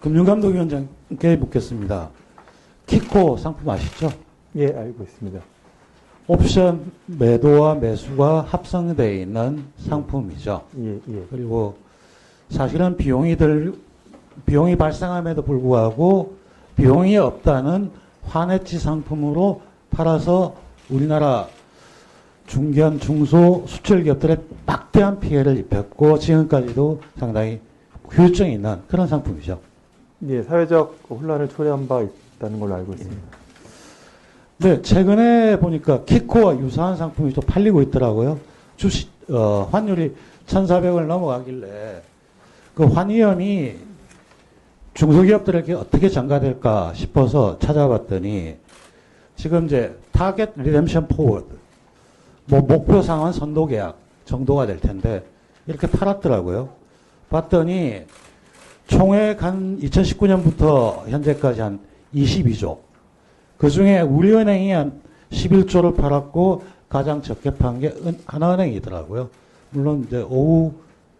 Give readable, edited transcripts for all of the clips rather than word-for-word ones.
금융감독위원장께 묻겠습니다. 키코 상품 아시죠? 예, 알고 있습니다. 옵션 매도와 매수가 합성되어 있는 상품이죠. 예, 예. 그리고 사실은 비용이 발생함에도 불구하고 비용이 없다는 환해치 상품으로 팔아서 우리나라 중견, 중소 수출 기업들의 막대한 피해를 입혔고 지금까지도 상당히 후유증이 있는 그런 상품이죠. 예, 사회적 혼란을 초래한 바 있다는 걸로 알고 있습니다. 네, 최근에 보니까 키코와 유사한 상품이 또 팔리고 있더라고요. 환율이 1,400을 넘어가길래 그 환위험이 중소기업들에게 어떻게 전가될까 싶어서 찾아봤더니 지금 이제 타겟 리뎀션 포워드, 목표 상환 선도 계약 정도가 될 텐데 이렇게 팔았더라고요. 봤더니 총액 한 2019년부터 현재까지 한 22조. 그 중에 우리은행이 한 11조를 팔았고 가장 적게 판 게 하나은행이더라고요. 물론 이제 오후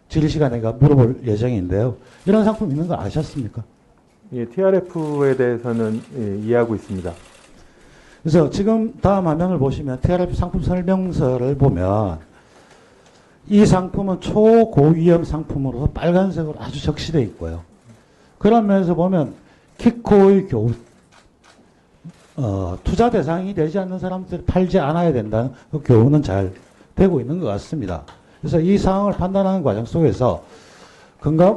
질의시간에 물어볼 예정인데요. 이런 상품 있는 거 아셨습니까? 예, TRF에 대해서는 예, 이해하고 있습니다. 그래서 지금 다음 화면을 보시면 TRF 상품 설명서를 보면 이 상품은 초고위험 상품으로 빨간색으로 아주 적시되어 있고요. 그런 면에서 보면 키코의 투자 대상이 되지 않는 사람들이 팔지 않아야 된다는 그 교훈은 잘 되고 있는 것 같습니다. 그래서 이 상황을 판단하는 과정 속에서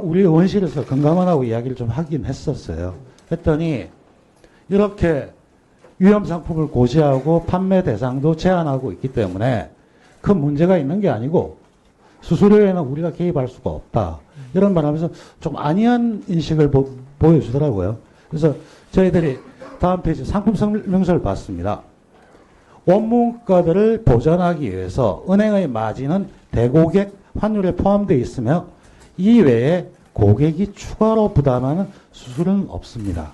우리 의원실에서 금감원하고 이야기를 좀 하긴 했었어요. 했더니 이렇게 위험 상품을 고지하고 판매 대상도 제한하고 있기 때문에 큰 문제가 있는 게 아니고 수수료에는 우리가 개입할 수가 없다. 이런 말 하면서 좀 안이한 인식을 보여주더라고요. 그래서 저희들이 다음 페이지 상품 설명서를 봤습니다. 원무가들을 보전하기 위해서 은행의 마진은 대고객 환율에 포함되어 있으며 이외에 고객이 추가로 부담하는 수수료는 없습니다.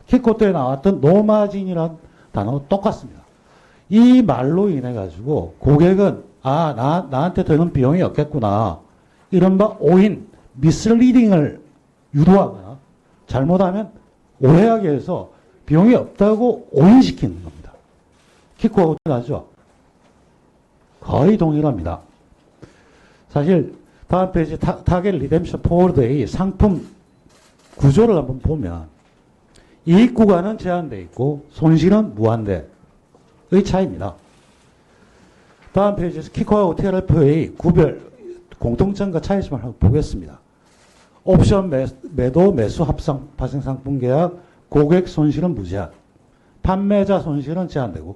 키코 때에 나왔던 노마진이라는 단어와 똑같습니다. 이 말로 인해 가지고 고객은 나한테 드는 비용이 없겠구나. 이른바 오인, 미스리딩을 유도하거나 잘못하면 오해하게 해서 비용이 없다고 오인시키는 겁니다. 키코하고 똑같죠? 거의 동일합니다. 사실 다음 페이지 타겟 리뎀션 포워드의 상품 구조를 한번 보면 이익 구간은 제한되어 있고 손실은 무한대의 차이입니다. 다음 페이지에서 키코하고 TRF의 구별, 공통점과 차이점을 한번 보겠습니다. 옵션 매도 매수 합성 발생 상품 계약, 고객 손실은 무제한, 판매자 손실은 제한되고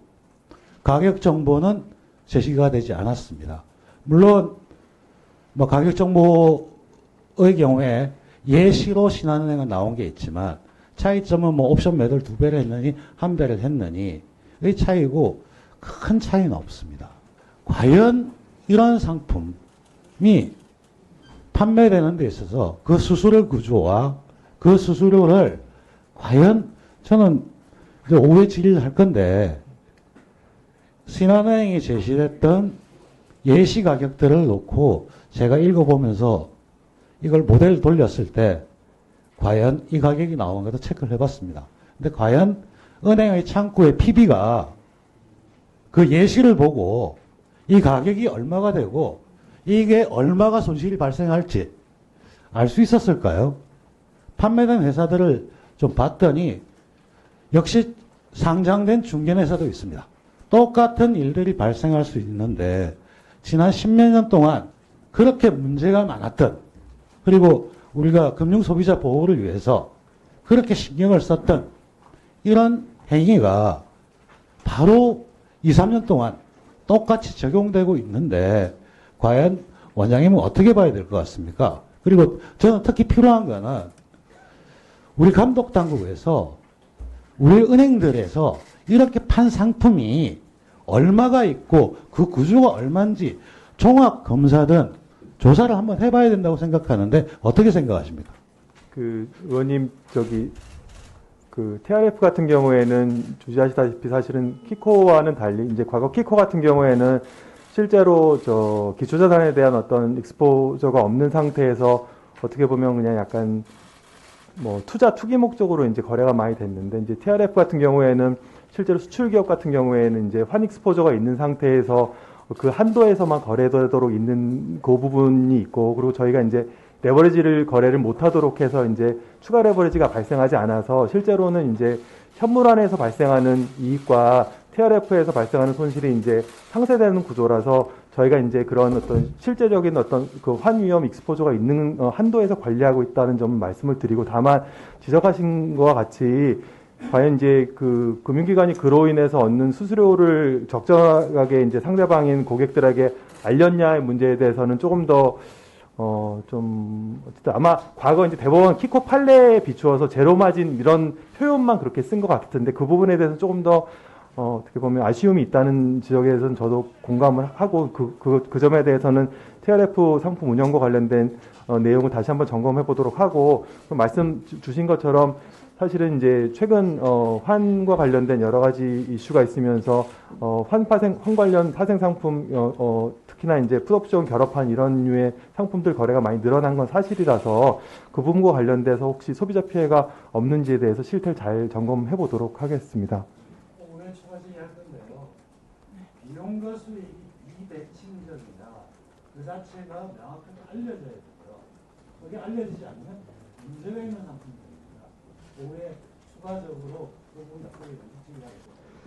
가격 정보는 제시가 되지 않았습니다. 물론 가격 정보의 경우에 예시로 신한은행은 나온 게 있지만 차이점은 옵션 매도를 2배를 했느니 1배를 했느니 의 차이고 큰 차이는 없습니다. 과연 이런 상품이 판매되는 데 있어서 그 수수료 구조와 그 수수료를 과연 저는 이제 오후에 질의를 할 건데 신한은행이 제시했던 예시 가격들을 놓고 제가 읽어보면서 이걸 모델을 돌렸을 때 과연 이 가격이 나온 것도 체크를 해봤습니다. 근데 과연 은행의 창구의 PB가 그 예시를 보고 이 가격이 얼마가 되고 이게 얼마가 손실이 발생할지 알 수 있었을까요? 판매된 회사들을 좀 봤더니 역시 상장된 중견회사도 있습니다. 똑같은 일들이 발생할 수 있는데 지난 10몇 년 동안 그렇게 문제가 많았던 그리고 우리가 금융소비자 보호를 위해서 그렇게 신경을 썼던 이런 행위가 바로 2, 3년 동안 똑같이 적용되고 있는데 과연 원장님은 어떻게 봐야 될 것 같습니까? 그리고 저는 특히 필요한 거는 우리 감독당국에서 우리 은행들에서 이렇게 판 상품이 얼마가 있고 그 구조가 얼마인지 종합 검사든 조사를 한번 해봐야 된다고 생각하는데 어떻게 생각하십니까? 의원님 그 TRF 같은 경우에는 주시하시다시피 사실은 키코와는 달리 이제 과거 키코 같은 경우에는 실제로 기초자산에 대한 어떤 익스포저가 없는 상태에서 어떻게 보면 그냥 약간 뭐 투기 목적으로 이제 거래가 많이 됐는데 이제 TRF 같은 경우에는 실제로 수출 기업 같은 경우에는 이제 환 익스포저가 있는 상태에서 그 한도에서만 거래되도록 있는 그 부분이 있고, 그리고 저희가 이제 레버리지를 거래를 못하도록 해서 이제 추가 레버리지가 발생하지 않아서 실제로는 이제 현물환에서 발생하는 이익과 TRF에서 발생하는 손실이 이제 상쇄되는 구조라서 저희가 이제 그런 어떤 실제적인 어떤 그 환 위험 익스포저가 있는 한도에서 관리하고 있다는 점 말씀을 드리고, 다만 지적하신 것과 같이 과연 이제 그 금융기관이 그로 인해서 얻는 수수료를 적정하게 이제 상대방인 고객들에게 알렸냐의 문제에 대해서는 조금 더 좀 어쨌든 아마 과거 이제 대법원 키코 판례에 비추어서 제로 마진 이런 표현만 그렇게 쓴 것 같은데, 그 부분에 대해서 조금 더 어떻게 보면 아쉬움이 있다는 지적에 대해서는 저도 공감을 하고 그 점에 대해서는 TRF 상품 운영과 관련된 내용을 다시 한번 점검해 보도록 하고, 말씀 주신 것처럼 사실은 이제 최근 환과 관련된 여러 가지 이슈가 있으면서 환 관련 파생 상품 특히나 이제 풋옵션 결합한 이런 류의 상품들 거래가 많이 늘어난 건 사실이라서 그 부분과 관련돼서 혹시 소비자 피해가 없는지에 대해서 실태를 잘 점검해 보도록 하겠습니다. 오늘 초까지 할 건데요. 비용과 수익이 비대칭적이나 그 자체가 명확하게 알려져야 되고요. 그게 알려지지 않으면 문제가 있는 상품입니다. 올해 추가적으로 그 부분 답변이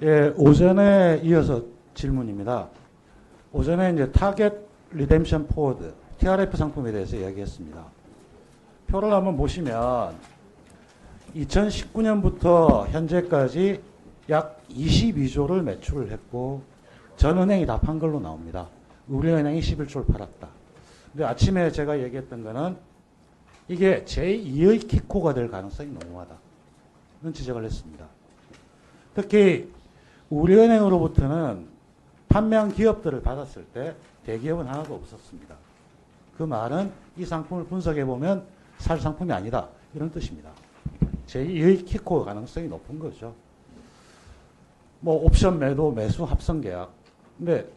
예, 오전에 이어서 질문입니다. 오전에 이제 타겟 리뎀션 포워드 TRF 상품에 대해서 이야기했습니다. 표를 한번 보시면 2019년부터 현재까지 약 22조를 매출을 했고 전 은행이 다 판 걸로 나옵니다. 우리은행이 11조를 팔았다. 근데 아침에 제가 얘기했던 거는 이게 제2의 키코가 될 가능성이 농후하다. 이런 지적을 했습니다. 특히 우리은행으로부터는 판매한 기업들을 받았을 때 대기업은 하나도 없었습니다. 그 말은 이 상품을 분석해보면 살 상품이 아니다. 이런 뜻입니다. 제2의 키코 가능성이 높은 거죠. 뭐 옵션 매도, 매수, 합성 계약. 근데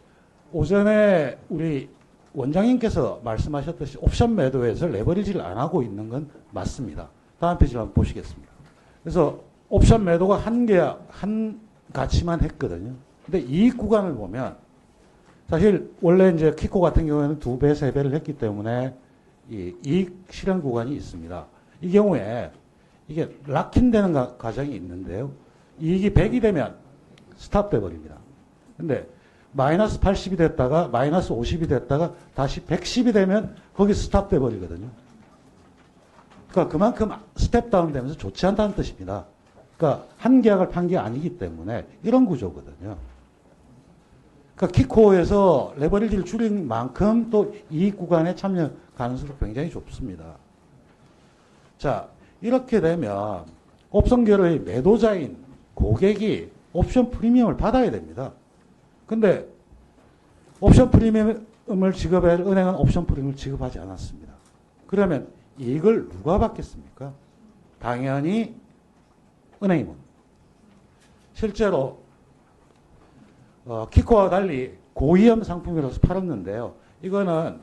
오전에 우리 원장님께서 말씀하셨듯이 옵션 매도에서 레버리지를 안 하고 있는 건 맞습니다. 다음 페이지를 한번 보시겠습니다. 그래서 옵션 매도가 한 계약, 한 가치만 했거든요. 근데 이익 구간을 보면 사실 원래 이제 키코 같은 경우에는 2배, 3배를 했기 때문에 이 이익 실현 구간이 있습니다. 이 경우에 이게 락인되는 과정이 있는데요. 이익이 100이 되면 스탑돼 버립니다. 근데 마이너스 80이 됐다가 마이너스 50이 됐다가 다시 110이 되면 거기 스탑돼 버리거든요. 그러니까 그만큼 스텝 다운 되면서 좋지 않다는 뜻입니다. 그러니까 한 계약을 판 게 아니기 때문에 이런 구조거든요. 그러니까 키코에서 레버리지를 줄인 만큼 또 이익 구간에 참여 가능성도 굉장히 좁습니다. 자, 이렇게 되면 옵션결의 매도자인 고객이 옵션 프리미엄을 받아야 됩니다. 근데 옵션 프리미엄을 지급할 은행은 옵션 프리미엄을 지급하지 않았습니다. 그러면 이익을 누가 받겠습니까? 당연히 은행이면. 실제로 키코와 달리 고위험 상품이라서 팔았는데요. 이거는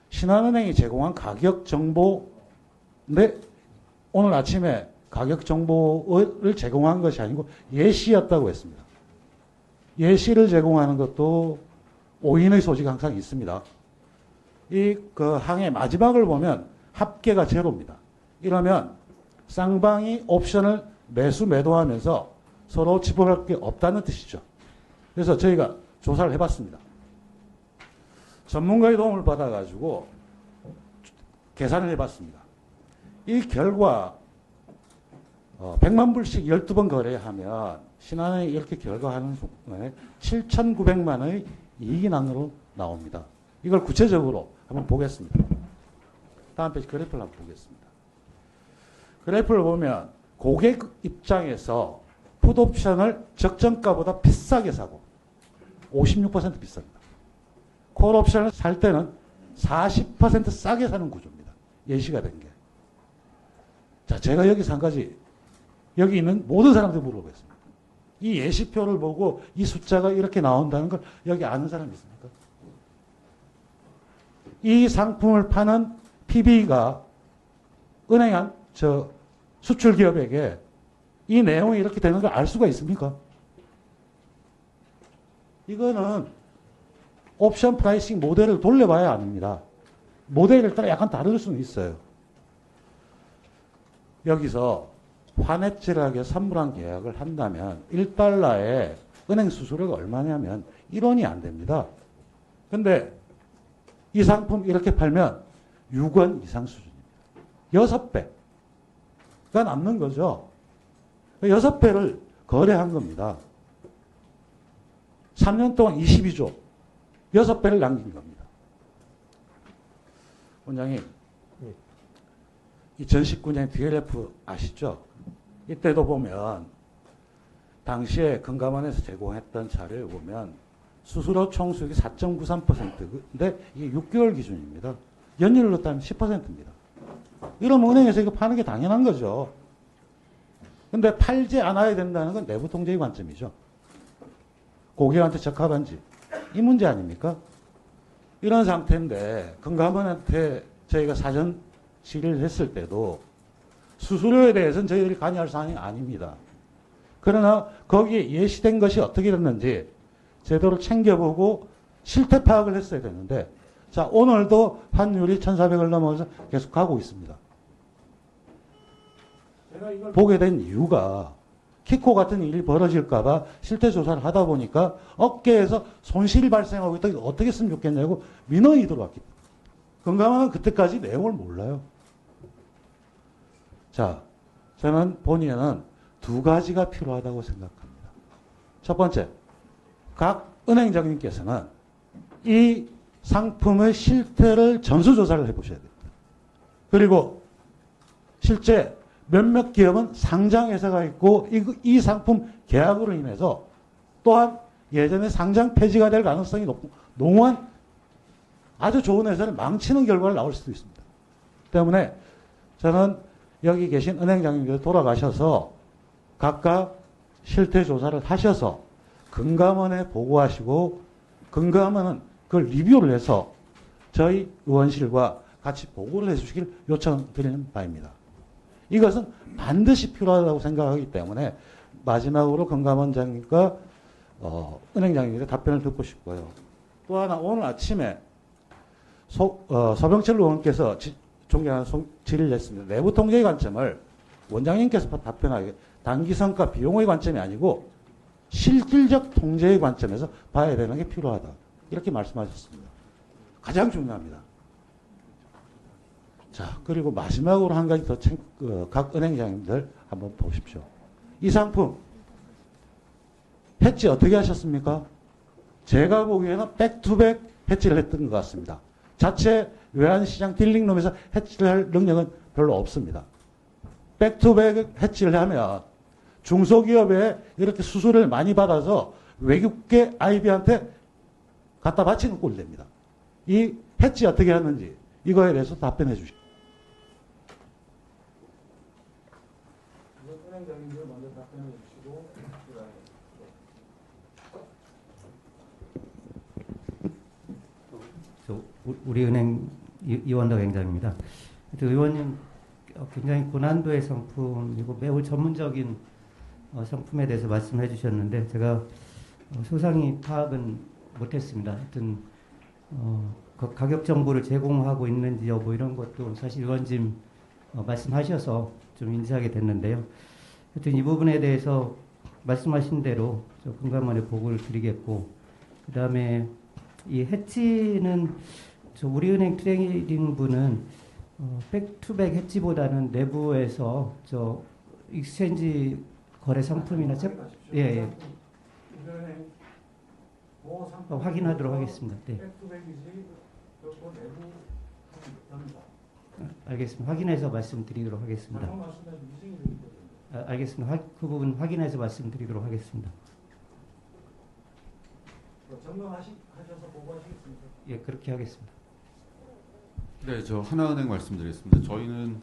신한은행이 제공한 가격 정보인데 오늘 아침에 가격 정보를 제공한 것이 아니고 예시였다고 했습니다. 예시를 제공하는 것도 오인의 소지가 항상 있습니다. 이 그 항의 마지막을 보면 합계가 제로입니다. 이러면 쌍방이 옵션을 매수 매도하면서 서로 지불할 게 없다는 뜻이죠. 그래서 저희가 조사를 해봤습니다. 전문가의 도움을 받아가지고 계산을 해봤습니다. 이 결과 100만 불씩 12번 거래하면 신한은행이 이렇게 결과하는 순간에 7,900만 원의 이익이 난으로 나옵니다. 이걸 구체적으로 한번 보겠습니다. 다음 페이지 그래프를 한번 보겠습니다. 그래프를 보면 고객 입장에서 풋옵션을 적정가보다 비싸게 사고 56% 비쌉니다. 콜옵션을 살 때는 40% 싸게 사는 구조입니다. 예시가 된 게. 자, 제가 여기서 한 가지 여기 있는 모든 사람들 물어보겠습니다. 이 예시표를 보고 이 숫자가 이렇게 나온다는 걸 여기 아는 사람 있습니까? 이 상품을 파는 PB가 은행이 한 수출 기업에게 이 내용이 이렇게 되는 걸 알 수가 있습니까? 이거는 옵션 프라이싱 모델을 돌려봐야 압니다. 모델에 따라 약간 다를 수는 있어요. 여기서 환해질하게 선물한 계약을 한다면 1달러에 은행 수수료가 얼마냐면 1원이 안 됩니다. 근데 이 상품 이렇게 팔면 6원 이상 수준입니다. 6배가 남는 거죠. 6배를 거래한 겁니다. 3년 동안 22조, 6배를 남긴 겁니다. 원장님, 2019년 DLF 아시죠? 이때도 보면 당시에 금감원에서 제공했던 자료에 보면 수수료 총수익이 4.93%인데 이게 6개월 기준입니다. 연율로 따면 10%입니다. 이러면 은행에서 이거 파는 게 당연한 거죠. 근데 팔지 않아야 된다는 건 내부 통제의 관점이죠. 고객한테 적합한지 이 문제 아닙니까? 이런 상태인데 금감원한테 저희가 사전 질의를 했을 때도 수수료에 대해서는 저희들이 관여할 사항이 아닙니다. 그러나 거기에 예시된 것이 어떻게 됐는지 제대로 챙겨보고 실태 파악을 했어야 되는데 자 오늘도 환율이 1,400을 넘어서 계속 가고 있습니다. 제가 이걸 보게 된 이유가 키코 같은 일이 벌어질까봐 실태 조사를 하다 보니까 업계에서 손실이 발생하고 있다. 어떻게 했으면 좋겠냐고 민원이 들어왔기 때문에. 금감원은 그때까지 내용을 몰라요. 자, 저는 본의에는 두 가지가 필요하다고 생각합니다. 첫 번째, 각 은행장님께서는 이 상품의 실태를 전수조사를 해보셔야 됩니다. 그리고 실제 몇몇 기업은 상장회사가 있고 이 상품 계약으로 인해서 또한 예전에 상장 폐지가 될 가능성이 높고 농후한 아주 좋은 회사를 망치는 결과를 나올 수도 있습니다. 때문에 저는 여기 계신 은행장님들 돌아가셔서 각각 실태 조사를 하셔서 금감원에 보고하시고 금감원은 그걸 리뷰를 해서 저희 의원실과 같이 보고를 해주시길 요청드리는 바입니다. 이것은 반드시 필요하다고 생각하기 때문에 마지막으로 금감원장님과 은행장님의 답변을 듣고 싶고요. 또 하나 오늘 아침에 서병철 의원께서 존경하는 질의를 했습니다. 내부 통제의 관점을 원장님께서 답변하기 단기 성과 비용의 관점이 아니고 실질적 통제의 관점에서 봐야 되는 게 필요하다. 이렇게 말씀하셨습니다. 가장 중요합니다. 자, 그리고 마지막으로 한 가지 더 각 은행장님들 한번 보십시오. 이 상품 해지 어떻게 하셨습니까? 제가 보기에는 백투백 해지를 했던 것 같습니다. 자체 외환시장 딜링룸에서 해지를 할 능력은 별로 없습니다. 백투백 해지를 하면 중소기업에 이렇게 수수료를 많이 받아서 외국계 IB한테 갖다 바치는 꼴이 됩니다. 이 해지 어떻게 하는지 이거에 대해서 답변해 주십시오. 은행장님들 먼저 답변해 주시고 우리은행 이원덕 행장입니다. 의원님 굉장히 고난도의 상품이고 매우 전문적인 상품에 대해서 말씀해 주셨는데 제가 소상히 파악은 못했습니다. 하여튼 가격 정보를 제공하고 있는지 여부 이런 것도 사실 의원님 말씀하셔서 좀 인지하게 됐는데요. 하여튼 이 부분에 대해서 말씀하신 대로 금감원에 보고를 드리겠고 그 다음에 이 해치는 우리은행 트레이딩부는 백투백 해치보다는 내부에서 익스체인지 거래 상품이나 예. 확인하도록 하겠습니다. 네. 알겠습니다. 확인해서 말씀드리도록 하겠습니다. 알겠습니다. 그 부분 확인해서 말씀드리도록 하겠습니다. 점검하셔서 보고하시겠습니까? 예, 그렇게 하겠습니다. 네, 저 하나은행 말씀드리겠습니다. 저희는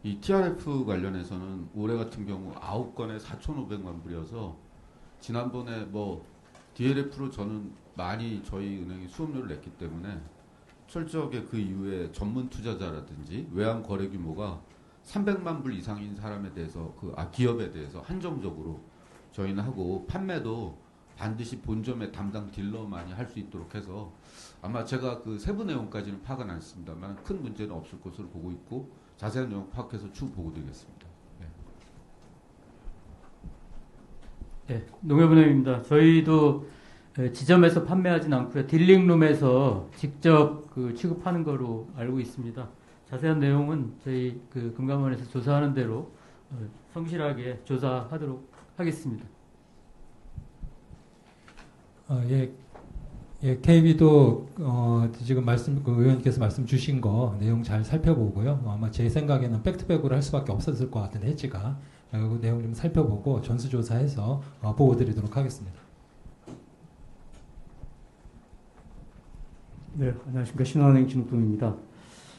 이 TRF 관련해서는 올해 같은 경우 9건에 4,500만 불이어서 지난번에 DLF로 저는 많이 저희 은행이 수업료를 냈기 때문에 철저하게 그 이후에 전문 투자자라든지 외환 거래 규모가 300만 불 이상인 사람에 대해서 기업에 대해서 한정적으로 저희는 하고 판매도 반드시 본점의 담당 딜러만이 할 수 있도록 해서 아마 제가 그 세부 내용까지는 파악은 안 했습니다만 큰 문제는 없을 것으로 보고 있고 자세한 내용 파악해서 추후 보고드리겠습니다. 네, 농협은행입니다. 저희도 지점에서 판매하진 않고요. 딜링룸에서 직접 취급하는 거로 알고 있습니다. 자세한 내용은 저희 금감원에서 조사하는 대로 성실하게 조사하도록 하겠습니다. KB도 지금 의원님께서 말씀 주신 거 내용 잘 살펴보고요. 아마 제 생각에는 백투백으로 할 수밖에 없었을 것 같은 해지가 그 내용 좀 살펴보고 전수조사해서 보고 드리도록 하겠습니다. 네, 안녕하십니까. 신한은행 진욱동입니다.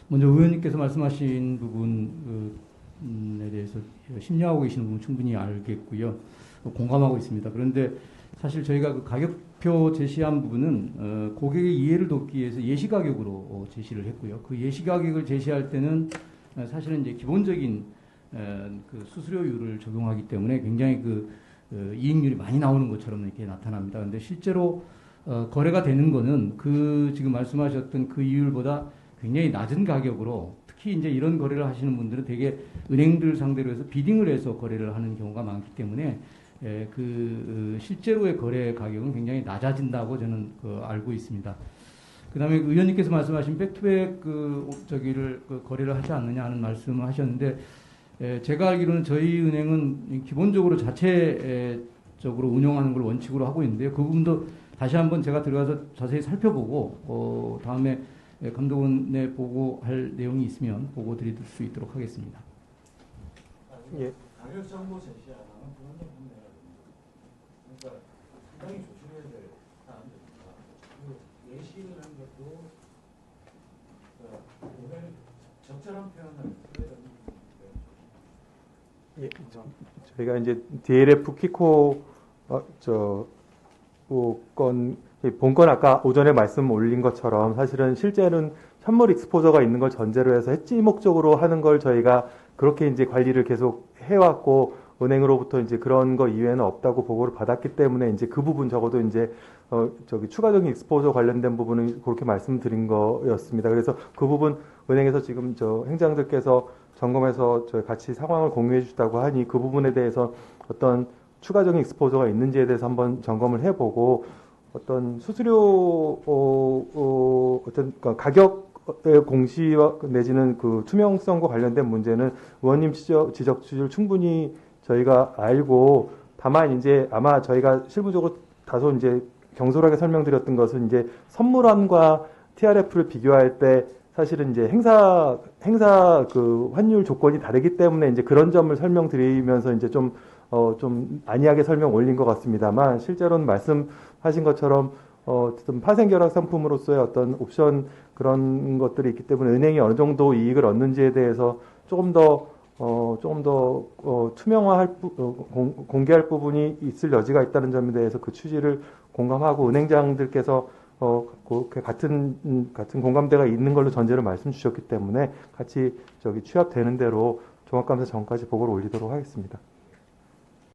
먼저 의원님께서 말씀하신 부분에 대해서 심려하고 계시는 부분 충분히 알겠고요. 공감하고 있습니다. 그런데 사실 저희가 그 가격표 제시한 부분은 고객의 이해를 돕기 위해서 예시 가격으로 제시를 했고요. 그 예시 가격을 제시할 때는 사실은 이제 기본적인 그 수수료율을 적용하기 때문에 굉장히 이익률이 많이 나오는 것처럼 이렇게 나타납니다. 그런데 실제로 거래가 되는 거는 지금 말씀하셨던 그 이율보다 굉장히 낮은 가격으로 특히 이제 이런 거래를 하시는 분들은 되게 은행들 상대로 해서 비딩을 해서 거래를 하는 경우가 많기 때문에 실제로의 거래 가격은 굉장히 낮아진다고 저는 알고 있습니다. 그다음에 의원님께서 말씀하신 백투백 거래를 하지 않느냐 하는 말씀을 하셨는데 제가 알기로는 저희 은행은 기본적으로 자체적으로 운영하는 걸 원칙으로 하고 있는데요. 그 부분도 다시 한번 제가 들어가서 자세히 살펴보고 다음에 감독원에 보고할 내용이 있으면 보고 드릴 수 있도록 하겠습니다. 예. 가격 정보 제시하는 그런 게 없네요. 그러니까 상당히 조심해야 될 사안들입니다. 예시를 한 것도 오늘 적절한 표현을 예, 저희가 이제 DLF 키코 본건 아까 오전에 말씀 올린 것처럼 사실은 실제는 현물 익스포저가 있는 걸 전제로 해서 해지 목적으로 하는 걸 저희가 그렇게 이제 관리를 계속 해왔고 은행으로부터 이제 그런 거 이외에는 없다고 보고를 받았기 때문에 이제 그 부분 적어도 이제 추가적인 익스포저 관련된 부분은 그렇게 말씀드린 거였습니다. 그래서 그 부분 은행에서 지금 행장들께서 점검해서 저희 같이 상황을 공유해 주시다고 하니 그 부분에 대해서 어떤 추가적인 익스포저가 있는지에 대해서 한번 점검을 해보고 어떤 수수료 가격의 공시와 내지는 그 투명성과 관련된 문제는 의원님 지적을 충분히 저희가 알고 다만 이제 아마 저희가 실무적으로 다소 이제 경솔하게 설명드렸던 것은 이제 선물환과 TRF를 비교할 때 사실은 이제 행사 그 환율 조건이 다르기 때문에 이제 그런 점을 설명드리면서 이제 좀 안이하게 설명 올린 것 같습니다만 실제로는 말씀하신 것처럼 어떤 파생결합 상품으로서의 어떤 옵션 그런 것들이 있기 때문에 은행이 어느 정도 이익을 얻는지에 대해서 조금 더 투명화할 공개할 부분이 있을 여지가 있다는 점에 대해서 그 취지를 공감하고 은행장들께서 같은 공감대가 있는 걸로 전제로 말씀 주셨기 때문에 같이 취합되는 대로 종합감사 전까지 보고를 올리도록 하겠습니다.